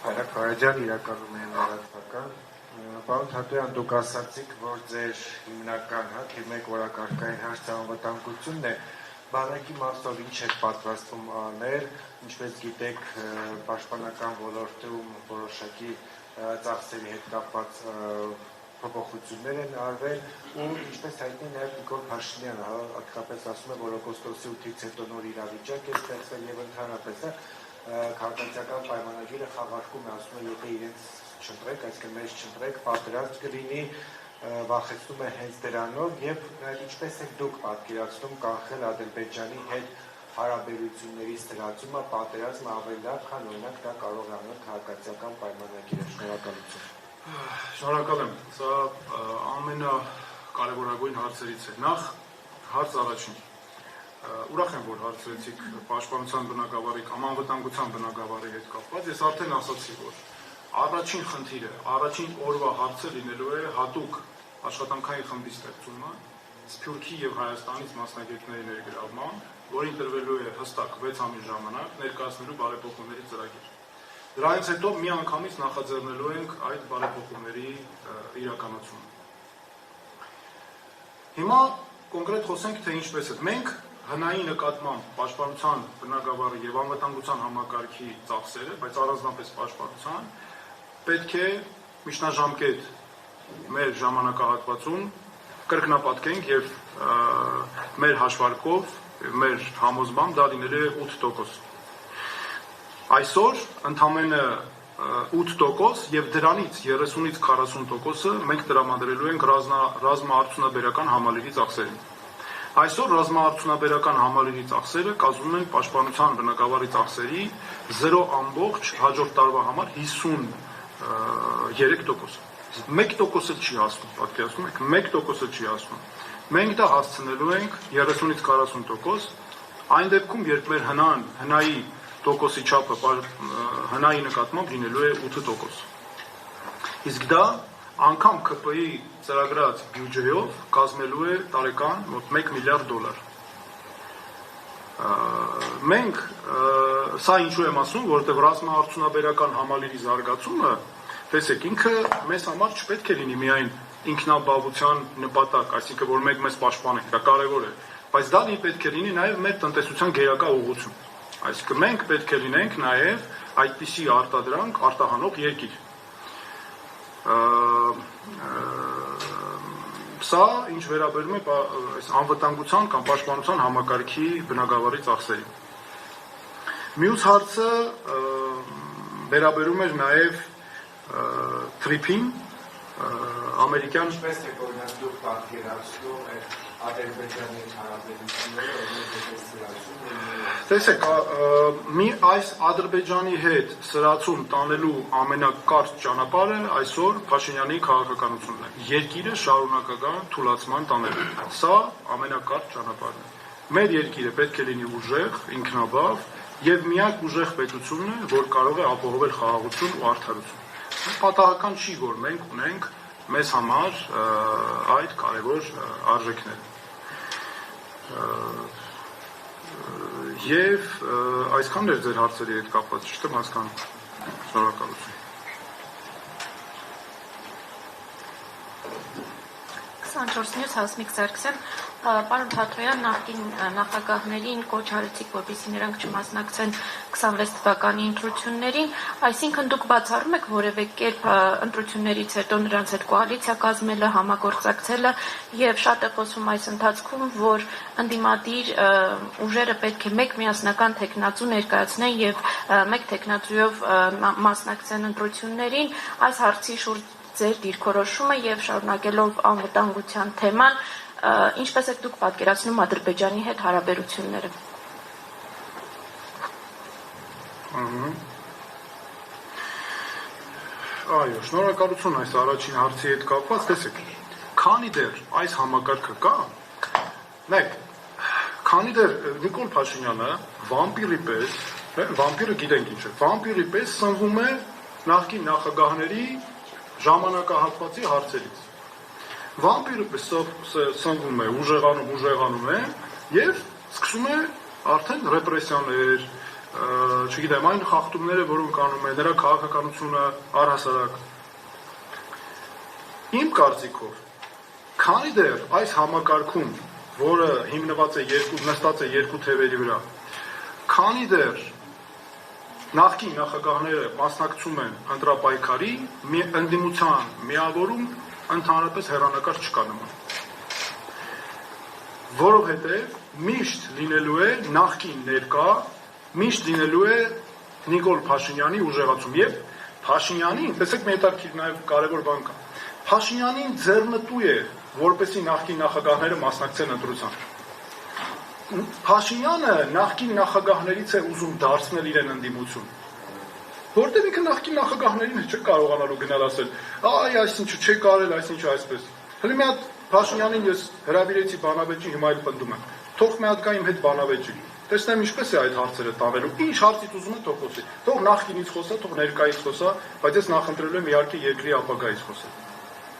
Հայրակ Վարաջան իրականում են լրատվական։ Պարոն Թատոյան, դուք ասացիք, որ ձեր հիմնական թիմեք օրակարգային հարցը անվտանգությունն է, բանակի մասով ինչ եք պատրաստվում անել, ինչպես գիտեք, պաշտպանական ոլորտում որոշակի ծախսերի հետ կապված փոփոխություններ են արվել ու ինչպես հայտնի նաև Նիկոլ Փաշինյանը հատկապես ասում է, որ օգոստոսի 8-ից հետո նոր իրավիճակ է ստեղծվել եւ ընդհանրապես քաղաքացիական պայմանագիրը խաղարկում է, ասում է, եթե իրենց չընտրեք, այսինքն մեզ չընտրեք, պատերազմ կլինի, վախեցնում է հենց դրանով եւ նաեւ ինչպես եք դուք պատկերացնում կանխել Ադրբեջանի հետ հարաբերությունների ստրացումը, պատերազմը ավելի լավ, քան օրինակ դա կարող է անել քաղաքացիական պայմանագիրը։ Շնորհակալություն։ Շնորհակալ եմ։ Սա ամենակարևորագույն հարցերից է։ Նախ հարց առաջին։ Ուրախ եմ, որ հարցրեցիք պաշտպանության բնագավառի կամ անվտանգության բնագավառի հետ կապված։ Ես արդեն ասացի, որ առաջին խնդիրը, առաջին օրվա հարցը լինելու է հատուկ աշխատանքային խմբի ստեղծումը, Սփյուռքի եւ Հայաստանից մասնագետների ներգրավման, որին տրվելու է հստակ 6 ամիս ժամանակ ներկայացնելու բարեփոխումների ծրագիր։ Դրանից հետո մի անգամից նախաձեռնելու ենք այդ բարեփոխումների իրականացումը։ Հիմա կոնկրետ խոսենք, թե ինչպես է։ Մենք հնայի նկատմամբ պաշտպանության բնագավառի եւ անվտանգության համակարգի ծախսերը, բայց առանձնապես պաշտպանության, պետք է միջնաժամկետ մեր ժամանակահատվածում կրկնապատկենք եւ մեր հաշվարկով, մեր համոզմամբ դա լինելու է 8%։ Այսօր ընդամենը 8% եւ դրանից 30-ից 40%-ը մենք տրամադրելու ենք ռազմաարդյունաբերական համալիրի ծախսերին։ Այսօր ռազմաարդյունաբերական համալիրի ծախսերը կազմում են պաշտպանության բնագավառի ծախսերի 0. հաջորդ տարվա համար 53%։ 1%-ը չի հասնում, պատկերացնում եք, 1%-ը չի հասնում։ Մենք դա հասցնելու ենք 30-ից 40%, այն դեպքում, երբ մեր հնայի տոկոսի չափը հնայի նկատմամբ լինելու է 8%։ Իսկ դա անգամ ԿՊ-ի ծրագրած բյուջեով կազմելու է տարեկան մոտ $1 միլիարդ։ Մենք սա ինչու եմ ասում, որովհետև ռազմաարդյունաբերական համալիրի զարգացումը, տեսեք, ինքը մեզ համար չպետք է լինի միայն ինքնաբավության նպատակ, այսինքն որ մենք մեզ պաշտպանենք, դա կարևոր է, բայց դա պետք է լինի նաև մեր տնտեսության գերակա ուղղություն։ Այսինքն մենք պետք է լինենք նաև այդպիսի արտադրանք արտահանող երկիր։ Սա ինչ վերաբերում է անվտանգության կամ պաշտպանության համակարգի բնագավառի ծախսերին։ Մյուս հարցը վերաբերում էր նաև թրիփին, ամերիկյան ինչպես է օրինակ դուք պատկերացնում եք Ադրբեջանի հարաբերությունները, տեսեք, այս Ադրբեջանի հետ սրացում տանելու ամենակարճ ճանապարհը այսօր Փաշինյանի քաղաքականությունն է։ Երկիրը շարունակական թուլացման տանելու։ Սա ամենակարճ ճանապարհն է։ Մեր երկիրը պետք է լինի ուժեղ, ինքնաբավ եւ միակ ուժեղ պետությունն է, որ կարող է ապահովել խաղաղություն ու արդարություն։ Պատահական չի, որ մենք ունենք մեզ համար այդ կարևոր արժեքները։ Եվ այսքանն էր ձեր հարցերի հետ կապված, ճիշտ եմ հասկանում։ Շնորհակալություն։ 24 News Հասմիկ Սարգսյան, պարոն Թաթոյան, նախկին նախագահներին կոչ արեցիք, որպեսզի նրանք չմասնակցեն 26 թվականի ընտրություններին, այսինքն դուք բացառում եք որևէ կերպ ընտրություններից հետո նրանց հետ կոալիցիա կազմելը, համագործակցելը եւ շատ է խոսում այս ընթացքում, որ ընդդիմադիր ուժերը պետք է մեկ միասնական տեխնացու ներկայացնեն եւ մեկ տեխնացուով մասնակցեն ընտրություններին, այս հարցի շուրջ ձեր դիրքորոշումը եւ շարունակելով անվտանգության թեման, ինչպես եք դուք պատկերացնում Ադրբեջանի հետ հարաբերությունները։ Այո, շնորհակալություն այս առաջին հարցի հետ կապված, տեսեք, քանի դեռ այս համակարգը կա, մեկ, քանի դեռ Նիկոլ Փաշինյանը վամպիրի պես, վամպիրը գիտենք ինչ է, վամպիրի պես սնվում է նախկին նախագահների ժամանակահատվածի հարցերից։ Վամպիրը պես սնվում է, ուժեղանում է եւ սկսում է արդեն ռեպրեսիաներ, չգիտեմ, այն խախտումները, որոնք անում է նրա քաղաքականությունը առհասարակ։ Իմ կարծիքով, քանի դեռ այս համակարգում, որը նստած է երկու թևերի վրա, քանի դեռ նախկին նախագահները մասնակցում են ընտրապայքարի, ընդդիմության միավորում ընդհանրապես հեռանկար չկա նման։ Որովհետև միշտ լինելու է նախկին ներկա, միշտ լինելու է Նիկոլ Փաշինյանի ուժեղացում եւ Փաշինյանին, տեսեք մի հետաքրքիր նաեւ կարեւոր բան կա։ Փաշինյանին ձեռնտու է, որպեսի նախկին նախագահները մասնակցեն ընտրության։ Փաշինյանը նախկին նախագահներից է ուզում դարձնել իրեն ընդդիմություն։ Որտեղ ինքը նախկին նախագահներին չէ կարողանալու գնալ ասել, այ այսինչու չէ կարել, այսինչու այսպես։ Հələ մի հատ Փաշինյանին ես հրավիրեցի բանավեճի, հիմա էլ պնդում եմ։ Թող մի հատ գա իմ հետ բանավեճի։ Տեսնեմ ինչպես է այդ հարցերը տանելու։ Ինչ հարցից ուզում է թող խոսի։ Թող նախկինից խոսա, թող ներկայից խոսա, բայց ես նախընտրելու եմ իհարկե երկրի ապագայից խոսել։